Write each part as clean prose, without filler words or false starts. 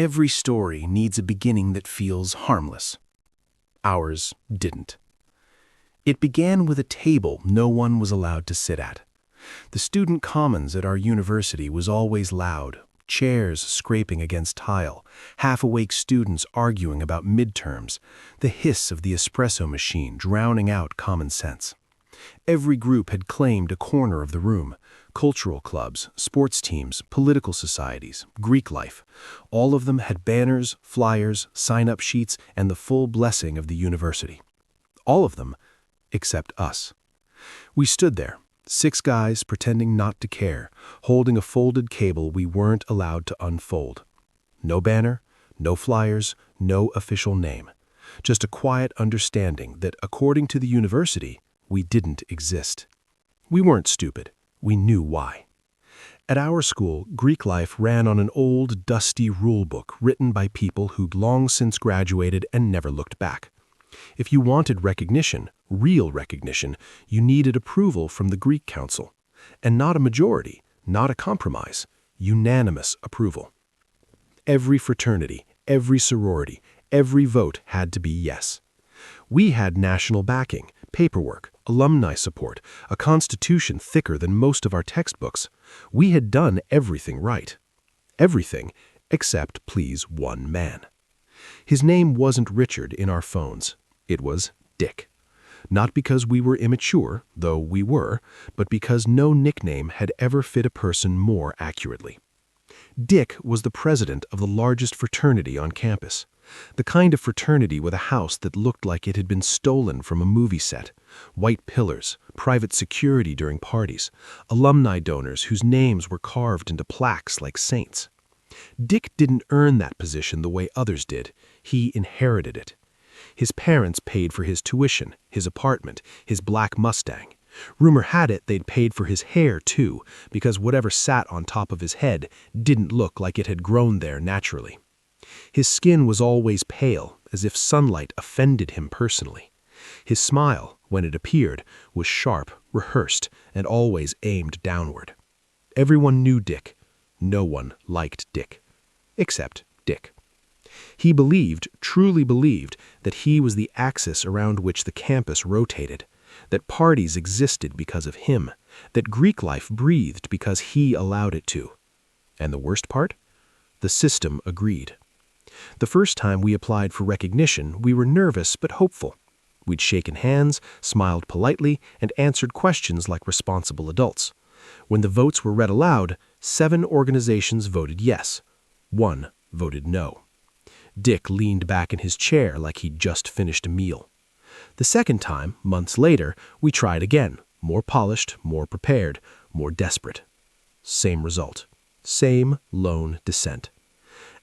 Every story needs a beginning that feels harmless. Ours didn't. It began with a table no one was allowed to sit at. The student commons at our university was always loud, chairs scraping against tile, half-awake students arguing about midterms, the hiss of the espresso machine drowning out common sense. Every group had claimed a corner of the room. Cultural clubs, sports teams, political societies, Greek life. All of them had banners, flyers, sign-up sheets, and the full blessing of the university. All of them, except us. We stood there, 6 guys pretending not to care, holding a folded cable we weren't allowed to unfold. No banner, no flyers, no official name. Just a quiet understanding that, according to the university, we didn't exist. We weren't stupid. We knew why. At our school, Greek life ran on an old, dusty rule book written by people who'd long since graduated and never looked back. If you wanted recognition, real recognition, you needed approval from the Greek Council. And not a majority, not a compromise, unanimous approval. Every fraternity, every sorority, every vote had to be yes. We had national backing, paperwork, alumni support, a constitution thicker than most of our textbooks. We had done everything right. Everything except please one man. His name wasn't Richard in our phones. It was Dick. Not because we were immature, though we were, but because no nickname had ever fit a person more accurately. Dick was the president of the largest fraternity on campus. The kind of fraternity with a house that looked like it had been stolen from a movie set. White pillars, private security during parties, alumni donors whose names were carved into plaques like saints. Dick didn't earn that position the way others did. He inherited it. His parents paid for his tuition, his apartment, his black Mustang. Rumor had it they'd paid for his hair, too, because whatever sat on top of his head didn't look like it had grown there naturally. His skin was always pale, as if sunlight offended him personally. His smile, when it appeared, was sharp, rehearsed, and always aimed downward. Everyone knew Dick. No one liked Dick. Except Dick. He believed, truly believed, that he was the axis around which the campus rotated, that parties existed because of him, that Greek life breathed because he allowed it to. And the worst part? The system agreed. The first time we applied for recognition, we were nervous but hopeful. We'd shaken hands, smiled politely, and answered questions like responsible adults. When the votes were read aloud, 7 organizations voted yes. 1 voted no. Dick leaned back in his chair like he'd just finished a meal. The second time, months later, we tried again, more polished, more prepared, more desperate. Same result. Same lone dissent.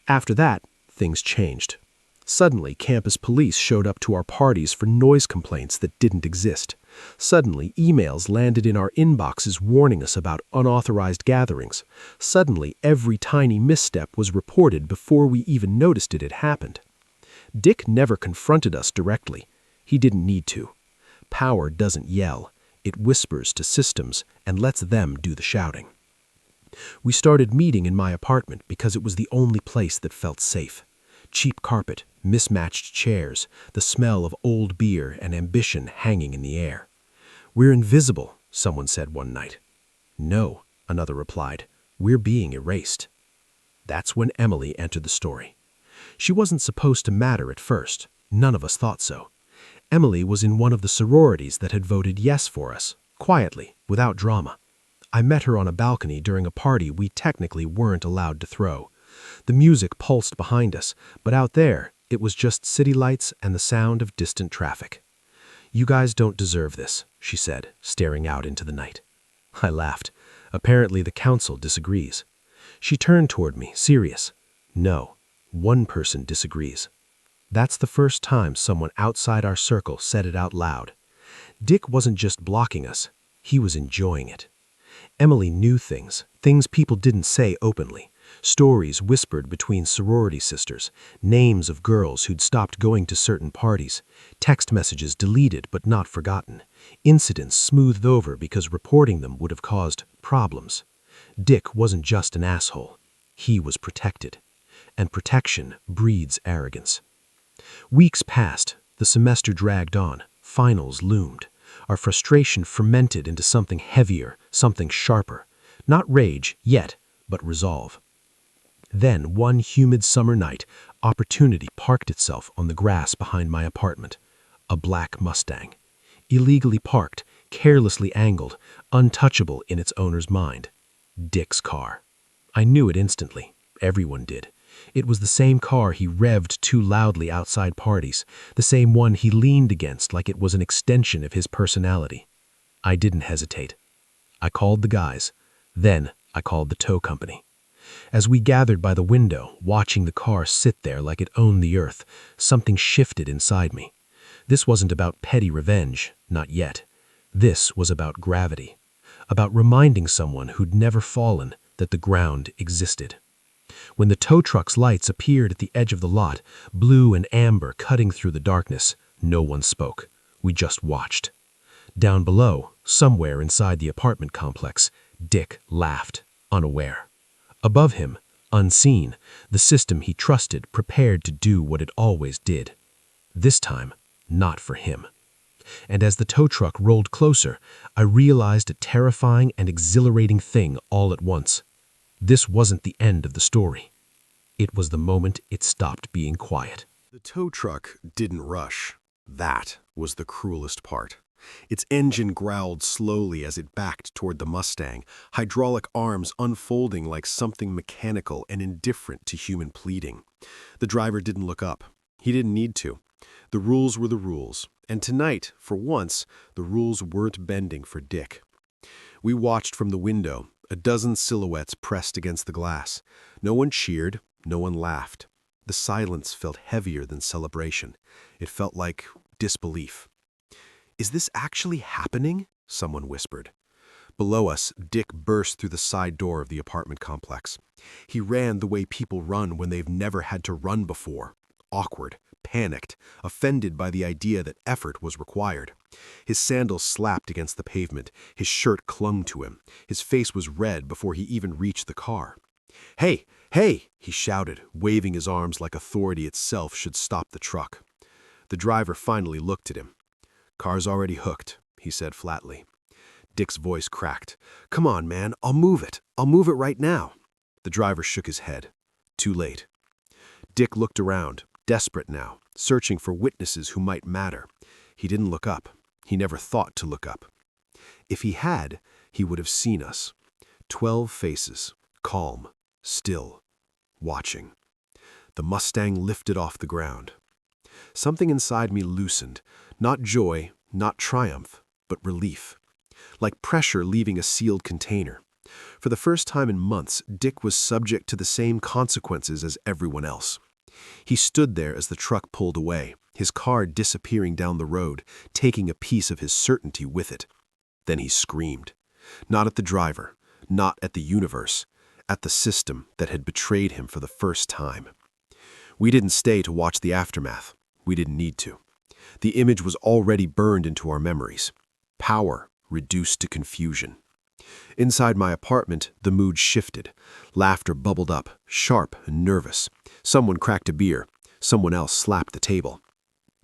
After that, things changed. Suddenly, campus police showed up to our parties for noise complaints that didn't exist. Suddenly, emails landed in our inboxes warning us about unauthorized gatherings. Suddenly, every tiny misstep was reported before we even noticed it had happened. Dick never confronted us directly. He didn't need to. Power doesn't yell. It whispers to systems and lets them do the shouting. We started meeting in my apartment because it was the only place that felt safe. Cheap carpet, mismatched chairs, the smell of old beer and ambition hanging in the air. "We're invisible," someone said one night. "No," another replied. "We're being erased." That's when Emily entered the story. She wasn't supposed to matter at first. None of us thought so. Emily was in one of the sororities that had voted yes for us, quietly, without drama. I met her on a balcony during a party we technically weren't allowed to throw. The music pulsed behind us, but out there, it was just city lights and the sound of distant traffic. "You guys don't deserve this," she said, staring out into the night. I laughed. Apparently the council disagrees. She turned toward me, serious. "No, one person disagrees." That's the first time someone outside our circle said it out loud. Dick wasn't just blocking us. He was enjoying it. Emily knew things people didn't say openly. Stories whispered between sorority sisters, names of girls who'd stopped going to certain parties, text messages deleted but not forgotten, incidents smoothed over because reporting them would have caused problems. Dick wasn't just an asshole. He was protected. and protection breeds arrogance. Weeks passed, the semester dragged on, finals loomed. Our frustration fermented into something heavier, something sharper. Not rage, yet, but resolve. Then, one humid summer night, opportunity parked itself on the grass behind my apartment. A black Mustang. Illegally parked, carelessly angled, untouchable in its owner's mind. Dick's car. I knew it instantly. Everyone did. It was the same car he revved too loudly outside parties, the same one he leaned against like it was an extension of his personality. I didn't hesitate. I called the guys. Then I called the tow company. As we gathered by the window, watching the car sit there like it owned the earth, something shifted inside me. This wasn't about petty revenge, not yet. This was about gravity, about reminding someone who'd never fallen that the ground existed. When the tow truck's lights appeared at the edge of the lot, blue and amber cutting through the darkness, no one spoke. We just watched. Down below, somewhere inside the apartment complex, Dick laughed, unaware. Above him, unseen, the system he trusted prepared to do what it always did. This time, not for him. And as the tow truck rolled closer, I realized a terrifying and exhilarating thing all at once. This wasn't the end of the story. It was the moment it stopped being quiet. The tow truck didn't rush. That was the cruelest part. Its engine growled slowly as it backed toward the Mustang, hydraulic arms unfolding like something mechanical and indifferent to human pleading. The driver didn't look up. He didn't need to. The rules were the rules, and tonight, for once, the rules weren't bending for Dick. We watched from the window, a dozen silhouettes pressed against the glass. No one cheered, no one laughed. The silence felt heavier than celebration. It felt like disbelief. "Is this actually happening?" someone whispered. Below us, Dick burst through the side door of the apartment complex. He ran the way people run when they've never had to run before. Awkward, panicked, offended by the idea that effort was required. His sandals slapped against the pavement. His shirt clung to him. His face was red before he even reached the car. "Hey, hey!" he shouted, waving his arms like authority itself should stop the truck. The driver finally looked at him. "Car's already hooked," he said flatly. Dick's voice cracked. "Come on, man, I'll move it. I'll move it right now." The driver shook his head. Too late. Dick looked around, desperate now, searching for witnesses who might matter. He didn't look up. He never thought to look up. If he had, he would have seen us. 12 faces, calm, still, watching. The Mustang lifted off the ground. Something inside me loosened, not joy, not triumph, but relief. Like pressure leaving a sealed container. For the first time in months, Dick was subject to the same consequences as everyone else. He stood there as the truck pulled away, his car disappearing down the road, taking a piece of his certainty with it. Then he screamed. Not at the driver, not at the universe, at the system that had betrayed him for the first time. We didn't stay to watch the aftermath. We didn't need to. The image was already burned into our memories. Power reduced to confusion. Inside my apartment, the mood shifted. Laughter bubbled up, sharp and nervous. Someone cracked a beer. Someone else slapped the table.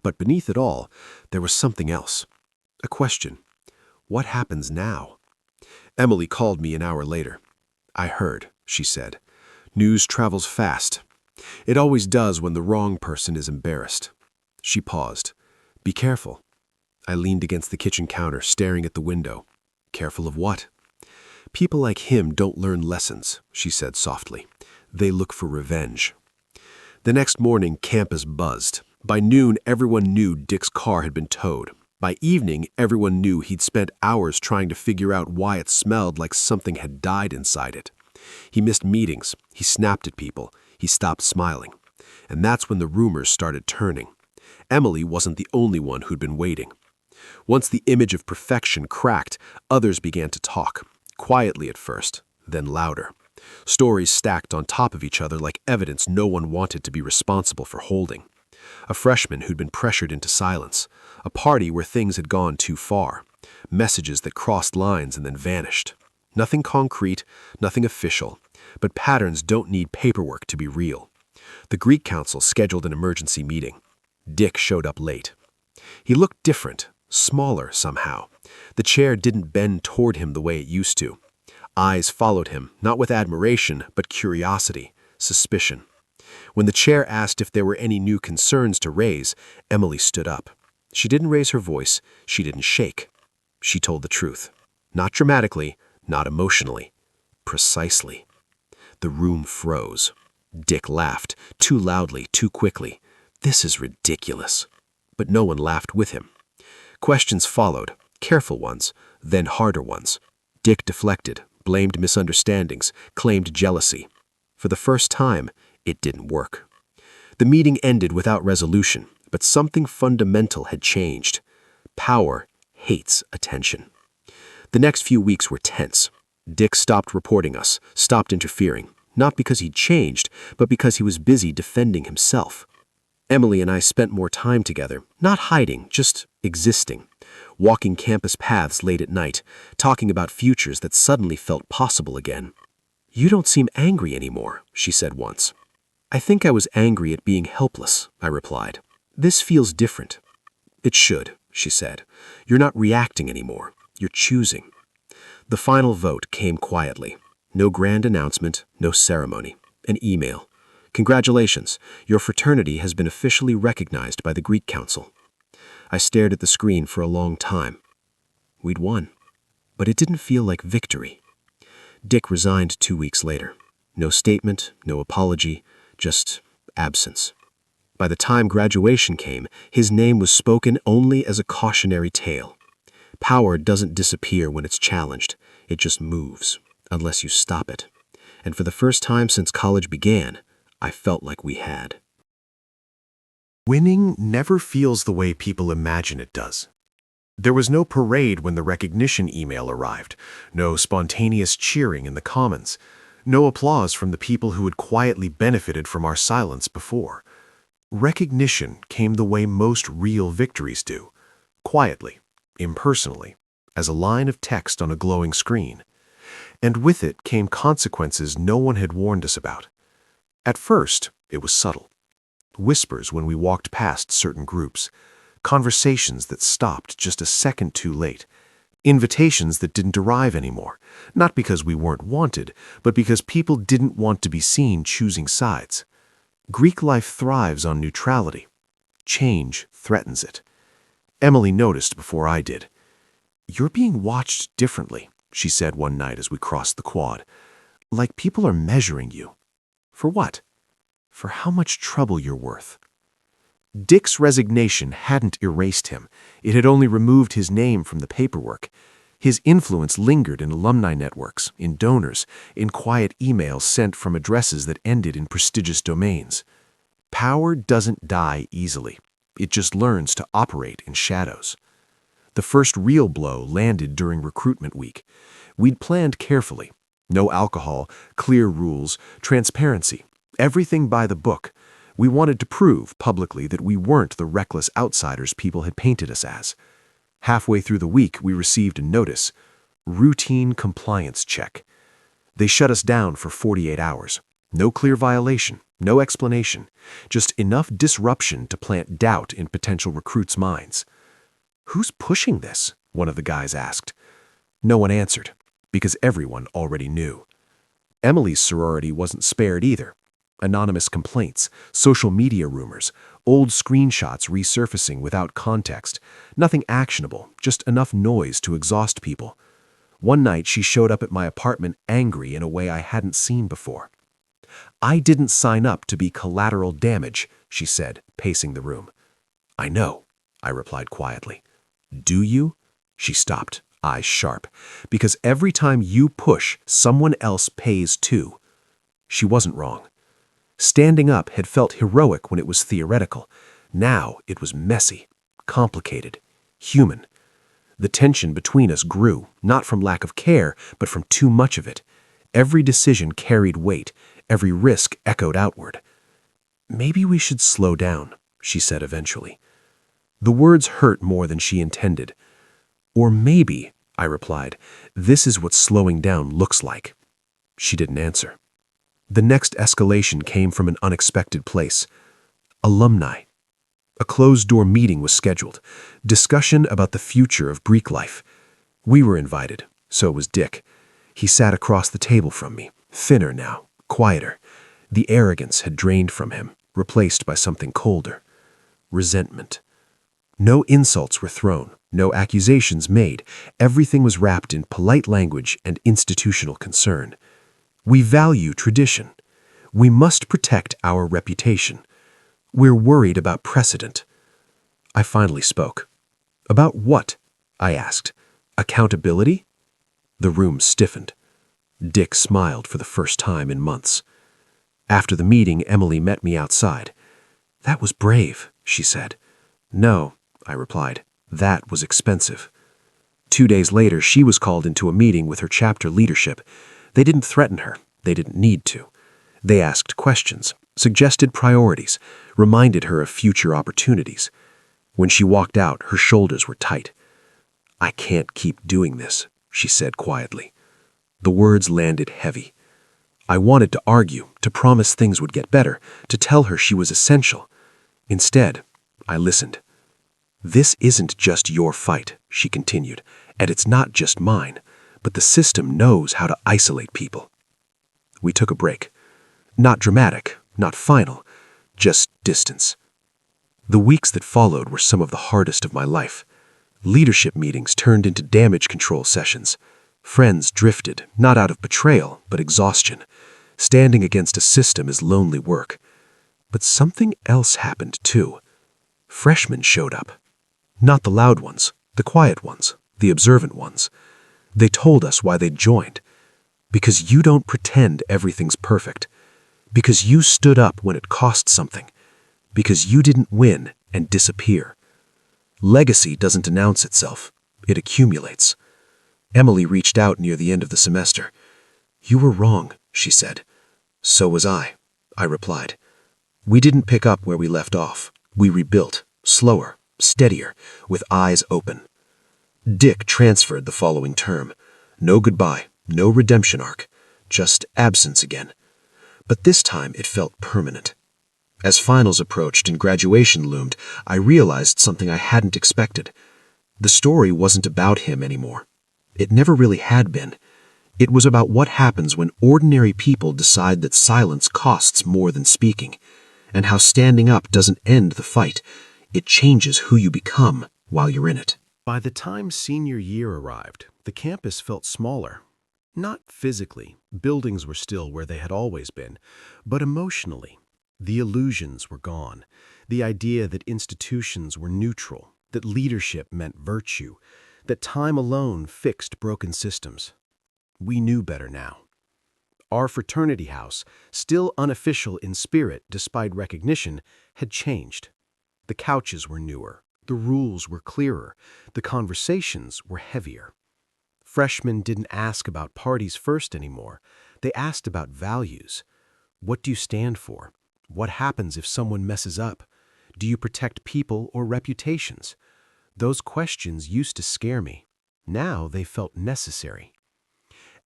But beneath it all, there was something else. A question. What happens now? Emily called me an hour later. "I heard," she said. "News travels fast. It always does when the wrong person is embarrassed." She paused. "Be careful." I leaned against the kitchen counter, staring at the window. "Careful of what?" "People like him don't learn lessons," she said softly. "They look for revenge." The next morning, campus buzzed. By noon, everyone knew Dick's car had been towed. By evening, everyone knew he'd spent hours trying to figure out why it smelled like something had died inside it. He missed meetings. He snapped at people. He stopped smiling. And that's when the rumors started turning. Emily wasn't the only one who'd been waiting. Once the image of perfection cracked, others began to talk, quietly at first, then louder. Stories stacked on top of each other like evidence no one wanted to be responsible for holding. A freshman who'd been pressured into silence. A party where things had gone too far. Messages that crossed lines and then vanished. Nothing concrete, nothing official, but patterns don't need paperwork to be real. The Greek council scheduled an emergency meeting. Dick showed up late. He looked different, smaller somehow. The chair didn't bend toward him the way it used to. Eyes followed him, not with admiration, but curiosity, suspicion. When the chair asked if there were any new concerns to raise, Emily stood up. She didn't raise her voice, she didn't shake. She told the truth. Not dramatically, not emotionally. Precisely. The room froze. Dick laughed, too loudly, too quickly. This is ridiculous. But no one laughed with him. Questions followed, careful ones, then harder ones. Dick deflected, blamed misunderstandings, claimed jealousy. For the first time, it didn't work. The meeting ended without resolution, but something fundamental had changed. Power hates attention. The next few weeks were tense. Dick stopped reporting us, stopped interfering, not because he'd changed, but because he was busy defending himself. Emily and I spent more time together, not hiding, just existing, walking campus paths late at night, talking about futures that suddenly felt possible again. "You don't seem angry anymore," she said once. "I think I was angry at being helpless," I replied. "This feels different." "It should," she said. "You're not reacting anymore. You're choosing." The final vote came quietly. No grand announcement, no ceremony. An email. "Congratulations, your fraternity has been officially recognized by the Greek Council." I stared at the screen for a long time. We'd won. But it didn't feel like victory. Dick resigned 2 weeks later. No statement, no apology, just absence. By the time graduation came, his name was spoken only as a cautionary tale. Power doesn't disappear when it's challenged. It just moves, unless you stop it. And for the first time since college began, I felt like we had. Winning never feels the way people imagine it does. There was no parade when the recognition email arrived, no spontaneous cheering in the Commons, no applause from the people who had quietly benefited from our silence before. Recognition came the way most real victories do, quietly, impersonally, as a line of text on a glowing screen. And with it came consequences no one had warned us about. At first, it was subtle. Whispers when we walked past certain groups, conversations that stopped just a second too late, invitations that didn't arrive anymore, not because we weren't wanted, but because people didn't want to be seen choosing sides. Greek life thrives on neutrality. Change threatens it. Emily noticed before I did. "You're being watched differently," she said one night as we crossed the quad. "Like people are measuring you." "For what?" "For how much trouble you're worth." Dick's resignation hadn't erased him. It had only removed his name from the paperwork. His influence lingered in alumni networks, in donors, in quiet emails sent from addresses that ended in prestigious domains. Power doesn't die easily. It just learns to operate in shadows. The first real blow landed during recruitment week. We'd planned carefully. No alcohol, clear rules, transparency, everything by the book. We wanted to prove publicly that we weren't the reckless outsiders people had painted us as. Halfway through the week, we received a notice. Routine compliance check. They shut us down for 48 hours. No clear violation, no explanation, just enough disruption to plant doubt in potential recruits' minds. "Who's pushing this?" one of the guys asked. No one answered, because everyone already knew. Emily's sorority wasn't spared either. Anonymous complaints, social media rumors, old screenshots resurfacing without context. Nothing actionable, just enough noise to exhaust people. One night she showed up at my apartment angry in a way I hadn't seen before. "I didn't sign up to be collateral damage," she said, pacing the room. "I know," I replied quietly. "Do you?" She stopped, eyes sharp. "Because every time you push, someone else pays too." She wasn't wrong. Standing up had felt heroic when it was theoretical. Now it was messy, complicated, human. The tension between us grew, not from lack of care, but from too much of it. Every decision carried weight, every risk echoed outward. "Maybe we should slow down," she said eventually. The words hurt more than she intended. "Or maybe," I replied, "this is what slowing down looks like." She didn't answer. The next escalation came from an unexpected place. Alumni. A closed-door meeting was scheduled. Discussion about the future of Greek life. We were invited. So was Dick. He sat across the table from me, thinner now, quieter. The arrogance had drained from him, replaced by something colder. Resentment. No insults were thrown, no accusations made. Everything was wrapped in polite language and institutional concern. We value tradition. We must protect our reputation. We're worried about precedent. I finally spoke. About what? I asked. Accountability? The room stiffened. Dick smiled for the first time in months. After the meeting, Emily met me outside. "That was brave," she said. "No," I replied. "That was expensive." 2 days later, she was called into a meeting with her chapter leadership. They didn't threaten her. They didn't need to. They asked questions, suggested priorities, reminded her of future opportunities. When she walked out, her shoulders were tight. "I can't keep doing this," she said quietly. The words landed heavy. I wanted to argue, to promise things would get better, to tell her she was essential. Instead, I listened. "This isn't just your fight," she continued, "and it's not just mine, but the system knows how to isolate people." We took a break. Not dramatic, not final, just distance. The weeks that followed were some of the hardest of my life. Leadership meetings turned into damage control sessions. Friends drifted, not out of betrayal, but exhaustion. Standing against a system is lonely work. But something else happened too. Freshmen showed up. Not the loud ones, the quiet ones, the observant ones. They told us why they'd joined. Because you don't pretend everything's perfect. Because you stood up when it cost something. Because you didn't win and disappear. Legacy doesn't announce itself. It accumulates. Emily reached out near the end of the semester. "You were wrong," she said. "So was I replied. We didn't pick up where we left off. We rebuilt, slower, steadier, with eyes open. Dick transferred the following term. No goodbye, no redemption arc, just absence again. But this time it felt permanent. As finals approached and graduation loomed, I realized something I hadn't expected. The story wasn't about him anymore. It never really had been. It was about what happens when ordinary people decide that silence costs more than speaking, and how standing up doesn't end the fight. It changes who you become while you're in it. By the time senior year arrived, the campus felt smaller. Not physically, buildings were still where they had always been, but emotionally. The illusions were gone. The idea that institutions were neutral, that leadership meant virtue, that time alone fixed broken systems. We knew better now. Our fraternity house, still unofficial in spirit despite recognition, had changed. The couches were newer, the rules were clearer, the conversations were heavier. Freshmen didn't ask about parties first anymore. They asked about values. What do you stand for? What happens if someone messes up? Do you protect people or reputations? Those questions used to scare me. Now they felt necessary.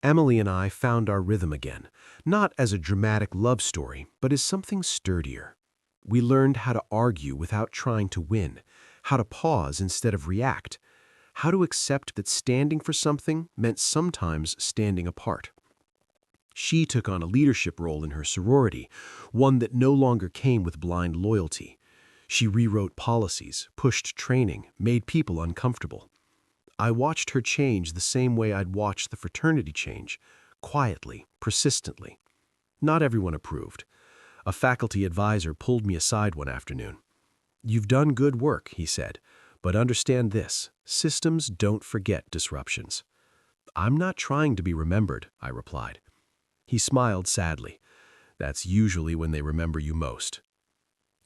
Emily and I found our rhythm again, not as a dramatic love story, but as something sturdier. We learned how to argue without trying to win, how to pause instead of react, how to accept that standing for something meant sometimes standing apart. She took on a leadership role in her sorority, one that no longer came with blind loyalty. She rewrote policies, pushed training, made people uncomfortable. I watched her change the same way I'd watched the fraternity change, quietly, persistently. Not everyone approved. A faculty advisor pulled me aside one afternoon. "You've done good work," he said, "but understand this, systems don't forget disruptions." "I'm not trying to be remembered," I replied. He smiled sadly. "That's usually when they remember you most."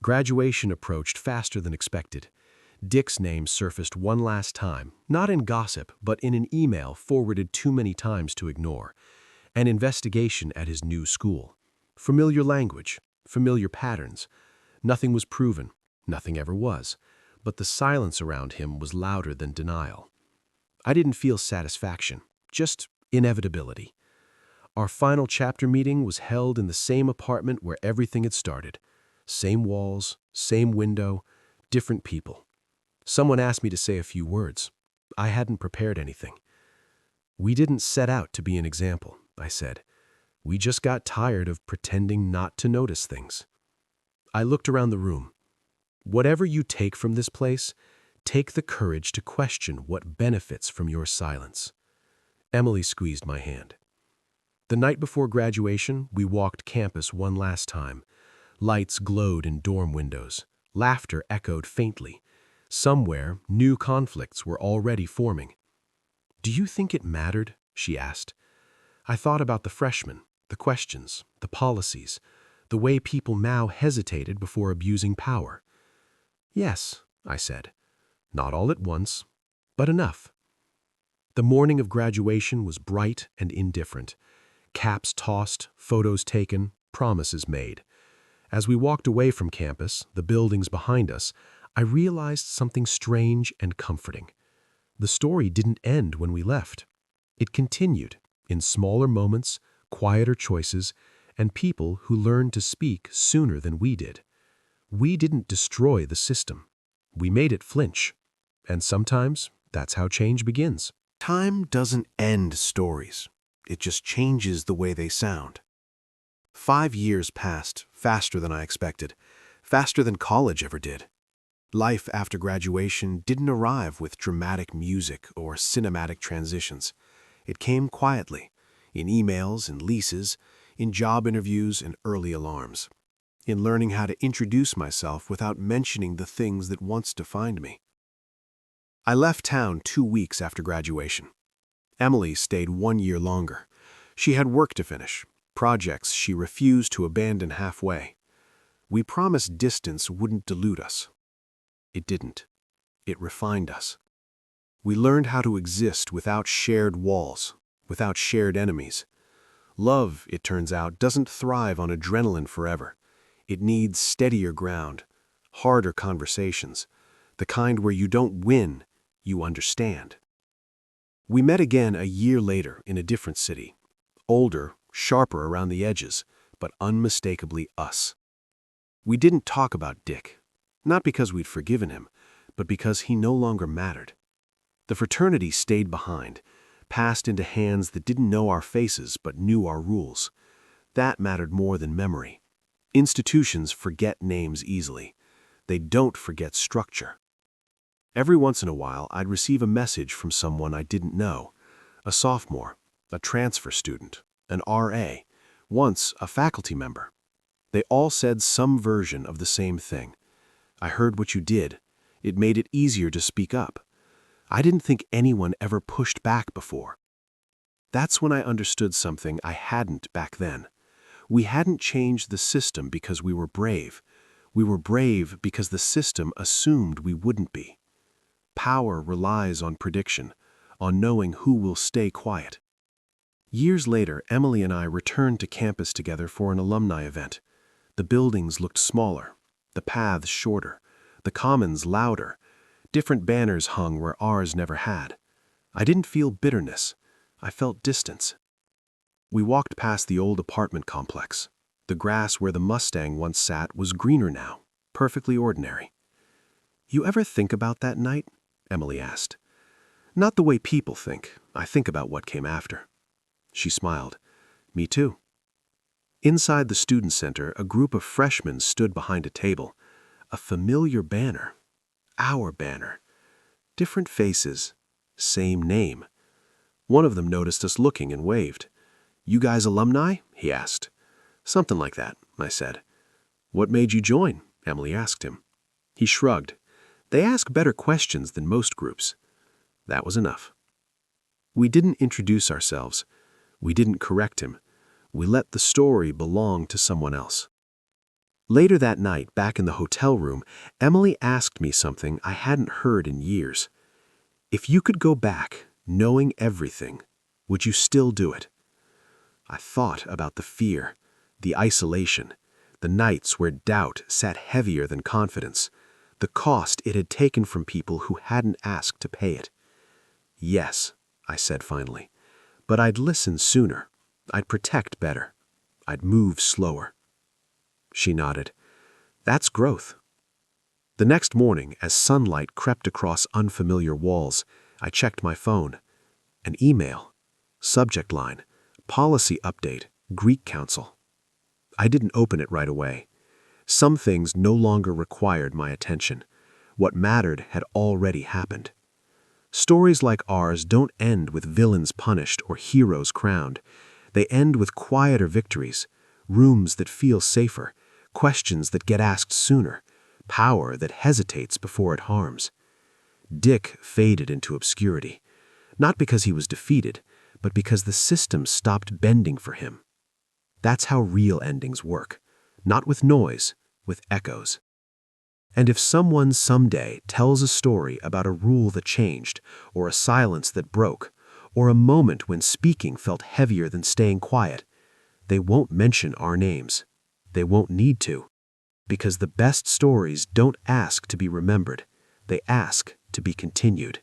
Graduation approached faster than expected. Dick's name surfaced one last time, not in gossip, but in an email forwarded too many times to ignore. An investigation at his new school. Familiar language, familiar patterns. Nothing was proven, nothing ever was, but the silence around him was louder than denial. I didn't feel satisfaction, just inevitability. Our final chapter meeting was held in the same apartment where everything had started. Same walls, same window, different people. Someone asked me to say a few words. I hadn't prepared anything. "We didn't set out to be an example," I said. "We just got tired of pretending not to notice things." I looked around the room. Whatever you take from this place, take the courage to question what benefits from your silence. Emily squeezed my hand. The night before graduation, we walked campus one last time. Lights glowed in dorm windows. Laughter echoed faintly. Somewhere, new conflicts were already forming. "Do you think it mattered?" she asked. I thought about the freshmen, the questions, the policies, the way people now hesitated before abusing power. "Yes," I said. "Not all at once, but enough." The morning of graduation was bright and indifferent. Caps tossed, photos taken, promises made. As we walked away from campus, the buildings behind us, I realized something strange and comforting. The story didn't end when we left. It continued, in smaller moments, quieter choices, and people who learned to speak sooner than we did. We didn't destroy the system. We made it flinch. And sometimes, that's how change begins. Time doesn't end stories. It just changes the way they sound. 5 years passed faster than I expected, faster than college ever did. Life after graduation didn't arrive with dramatic music or cinematic transitions. It came quietly, in emails and leases, in job interviews and early alarms, in learning how to introduce myself without mentioning the things that once defined me. I left town 2 weeks after graduation. Emily stayed 1 year longer. She had work to finish, projects she refused to abandon halfway. We promised distance wouldn't dilute us. It didn't. It refined us. We learned how to exist without shared walls, without shared enemies. Love, it turns out, doesn't thrive on adrenaline forever. It needs steadier ground, harder conversations, the kind where you don't win, you understand. We met again a year later in a different city. Older, sharper around the edges, but unmistakably us. We didn't talk about Dick, not because we'd forgiven him, but because he no longer mattered. The fraternity stayed behind, passed into hands that didn't know our faces but knew our rules. That mattered more than memory. Institutions forget names easily. They don't forget structure. Every once in a while, I'd receive a message from someone I didn't know, a sophomore, a transfer student, an RA, once a faculty member. They all said some version of the same thing. "I heard what you did. It made it easier to speak up. I didn't think anyone ever pushed back before." That's when I understood something I hadn't back then. We hadn't changed the system because we were brave. We were brave because the system assumed we wouldn't be. Power relies on prediction, on knowing who will stay quiet. Years later, Emily and I returned to campus together for an alumni event. The buildings looked smaller, the paths shorter, the commons louder. Different banners hung where ours never had. I didn't feel bitterness. I felt distance. We walked past the old apartment complex. The grass where the Mustang once sat was greener now, perfectly ordinary. "You ever think about that night?" Emily asked. "Not the way people think. I think about what came after." She smiled. "Me too." Inside the student center, a group of freshmen stood behind a table. A familiar banner. Our banner. Different faces. Same name. One of them noticed us looking and waved. "You guys alumni?" he asked. "Something like that," I said. "What made you join?" Emily asked him. He shrugged. "They ask better questions than most groups." That was enough. We didn't introduce ourselves. We didn't correct him. We let the story belong to someone else. Later that night, back in the hotel room, Emily asked me something I hadn't heard in years. If you could go back, knowing everything, would you still do it? I thought about the fear, the isolation, the nights where doubt sat heavier than confidence, the cost it had taken from people who hadn't asked to pay it. "Yes," I said finally, "but I'd listen sooner. I'd protect better. I'd move slower. She nodded. That's growth. The next morning, as sunlight crept across unfamiliar walls, I checked my phone. An email. Subject line. Policy update. Greek Council. I didn't open it right away. Some things no longer required my attention. What mattered had already happened. Stories like ours don't end with villains punished or heroes crowned. They end with quieter victories, rooms that feel safer, questions that get asked sooner, power that hesitates before it harms. Dick faded into obscurity, not because he was defeated, but because the system stopped bending for him. That's how real endings work, not with noise, with echoes. And if someone someday tells a story about a rule that changed, or a silence that broke, or a moment when speaking felt heavier than staying quiet, they won't mention our names. They won't need to, because the best stories don't ask to be remembered. They ask to be continued.